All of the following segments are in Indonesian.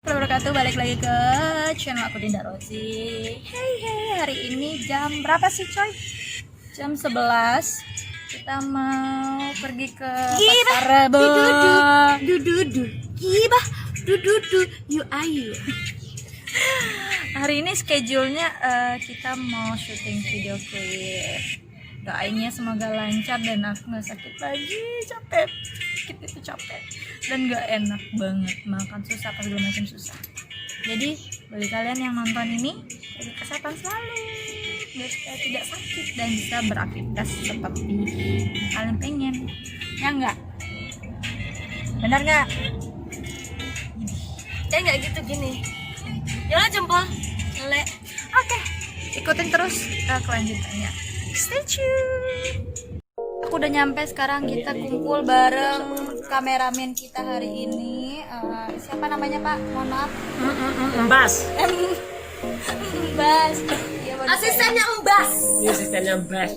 Wabarakatuh, balik lagi ke channel aku Dinda Rozi. Hey, hari ini jam berapa sih coy? Jam 11. Kita mau pergi ke pasar Rebo. Gibah, you ayu. Hari ini schedule-nya kita mau syuting video klip. Doainnya semoga lancar dan aku nggak sakit lagi. Capek, sakit itu capek dan nggak enak banget, makan susah, apa segala macam susah. Jadi bagi kalian yang nonton ini, jaga kesehatan selalu biar supaya tidak sakit dan bisa beraktivitas seperti kalian pengen, ya enggak? Benar nggak? Ya nggak gitu gini. Ya jempol, lele. Oke, ikutin terus kelanjutannya. Stay tune. Aku udah nyampe sekarang, kita kumpul bareng kameramen kita hari ini. Siapa namanya Pak? Mohon maaf. Mbas. Mbas. Iya, Asistennya Mbas. Ini asistennya Mbas.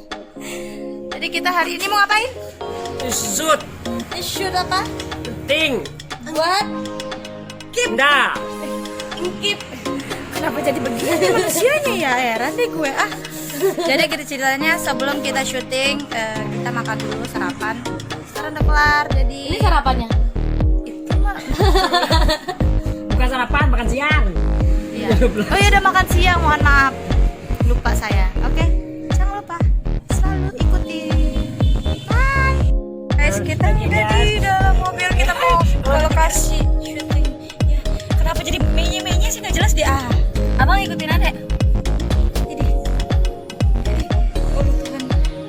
Jadi kita hari ini mau ngapain? Shoot. Shoot apa? Ting. Buat Nda. ngkip. Kenapa jadi begini manusianya ya? Heran deh gue Jadi kita ceritanya sebelum kita syuting kita makan dulu sarapan. Sekarang udah kelar, jadi Ini sarapannya. itu mah. Bukan sarapan, makan siang. Iya. Oh iya, udah makan siang, mohon maaf. Lupa saya. Oke. Jangan lupa selalu ikuti. Bye. Guys, kita udah di dalam mobil, kita mau ke lokasi syuting. Ya, kenapa jadi menye-menye sih, nggak jelas deh. Abang ikutin adek. Ini. Waduh, Tuhan.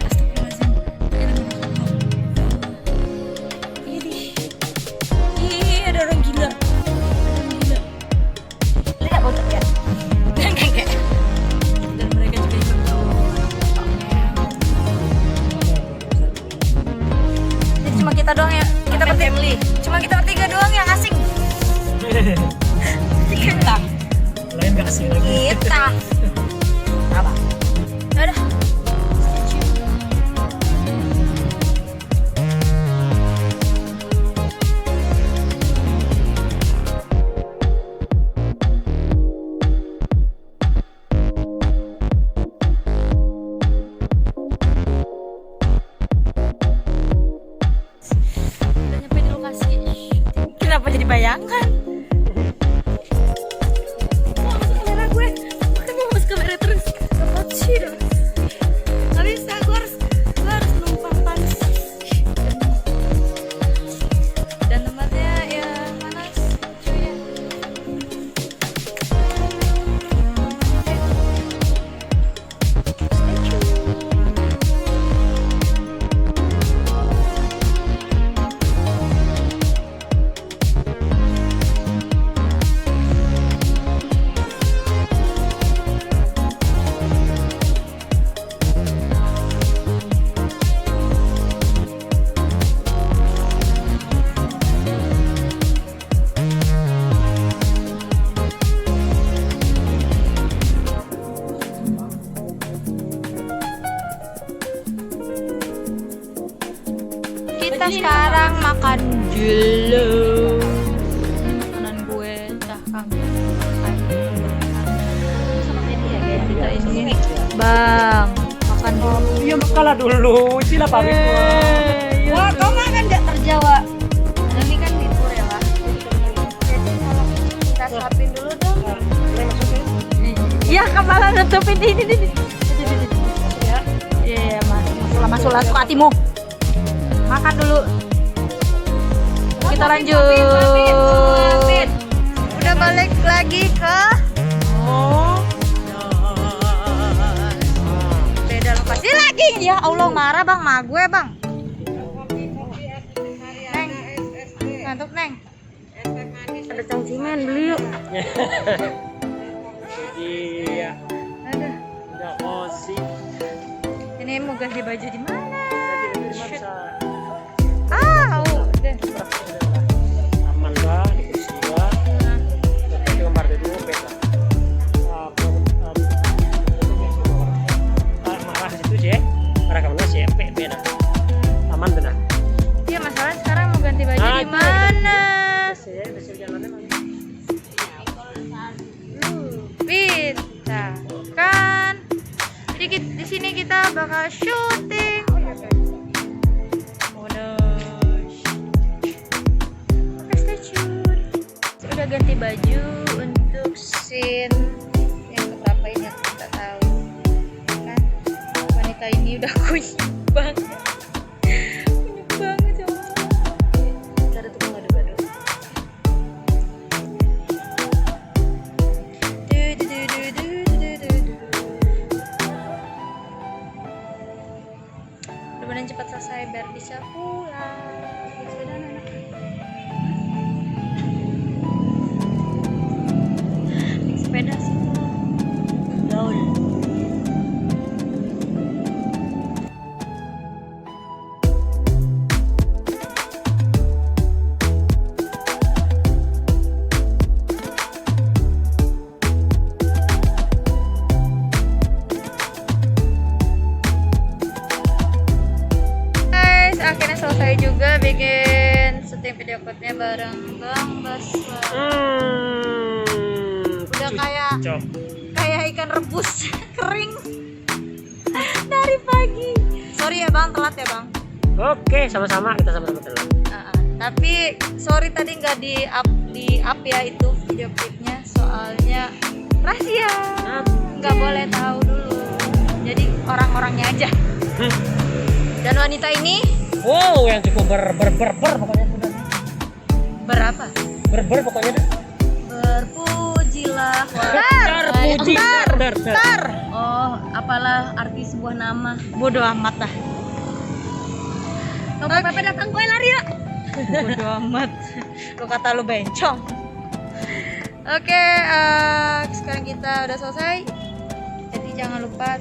Astagfirullahaladzim. Ini. Ih, ada orang gila. Lihat bocok ya. Enggak. Dan mereka juga ikut tuh. Jadi cuma kita doang ya. Kita family. Cuma kita bertiga doang yang asing. Kita. Lain gak asing lagi. Kita. Apa? Udah. Udah nyampe di lokasi. Kenapa jadi bayangan? Kamera gue, kan mau masuk kamera terus. Apa sih? Gak bisa, gue harus numpang panas. Dan tempatnya ya panas, cuy ya. Stay tune. Kita sekarang makan dulu. Makanan gue cakang. Kita ini, Bang, makan dulu. Iya, kalah dulu. Sila pamit. Wah, kau makan nggak terjawa? Ini kan libur ya, Pak. Jadi kalau kita suapin dulu dong. Iya, kepala nutupin ini. Iya, masuklah suka hatimu. Makan dulu. Kita lanjut. Udah balik lagi ke beda lokasi lagi. Ya Allah, marah Bang, ma gue Bang. Neng, ngantuk Neng. Ada cangcimen, beli yuk. Iya. Aduh, Udah kosi. ini mau ganti baju di mana? Shoot. Udah. Aman lah, di kursi gua. Tapi gambar dulu beda. Marah situ sih. Marah kamu sih, beda. Aman benar. Iya, masalahnya sekarang mau ganti baju di mana? Jalannya Jadi di sini kita bakal syuting. Oke, stay tune. Udah ganti baju untuk scene yang keberapa ini aku tidak tahu. Kan wanita ini udah kunyit banget. Kunyit banget ya Allah. Cara tuh ngadu-ngadu. Mudah-mudahan cepat selesai biar bisa pulang. Sudah anak. Naik sepeda sih. Gaul. Akhirnya selesai juga bikin syuting video klipnya bareng Bang Baswa. Udah kayak ikan rebus kering dari pagi. Sorry ya Bang, telat ya Bang. Oke, sama-sama, kita sama-sama telat. Tapi sorry tadi nggak di up ya itu video klipnya, soalnya rahasia, nggak boleh tahu dulu. Jadi orang-orangnya aja. Dan wanita ini Wow, yang cukup ber pokoknya sudah. berapa? Ber pokoknya dah. Berpujilah Tar. Oh, apalah arti sebuah nama. Bodoh amat dah. Kalau Pepe datang gue lari ya. Bodoh amat. Lu kata lu bencong. Oke, sekarang kita udah selesai. Jadi jangan lupa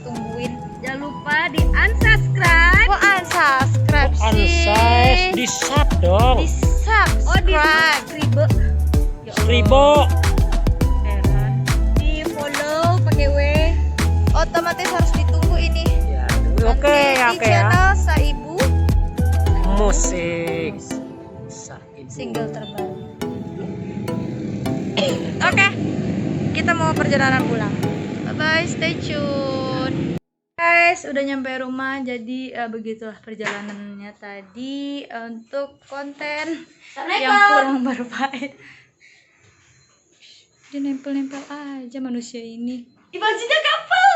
tungguin. Jangan lupa di unsubscribe. Kok unsubscribe sih? Di sub dong. Di subscribe. Oh, di subscribe. Ribo. Di follow pakai W. Otomatis harus ditunggu ini. Ya, oke Di ya. channel Saibu Musik. single terbaru. Oke, kita mau perjalanan pulang. Bye bye, stay tune. Guys, udah nyampe rumah, jadi begitulah perjalanannya tadi untuk konten yang kurang berfaedah. Dia nempel-nempel aja manusia ini. Di bajunya kapal.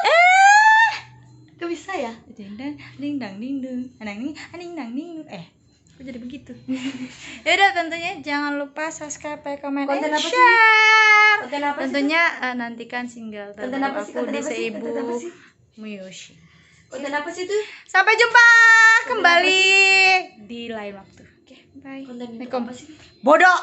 Gak bisa ya? Ding dang ding dang ding dang ding. Kok jadi begitu? Ya udah, tentunya jangan lupa subscribe, like, comment, Konten and apa sih? share. Konten apa sih? Tentunya nantikan single Konten terbaru apa sih? aku Konten di apa sih? Seibu Konten apa sih? Muyoshi. Konten apa sih tuh? Sampai jumpa kembali di lain waktu. Oke, bye. Konten itu Assalamualaikum. apa sih? Bodoh.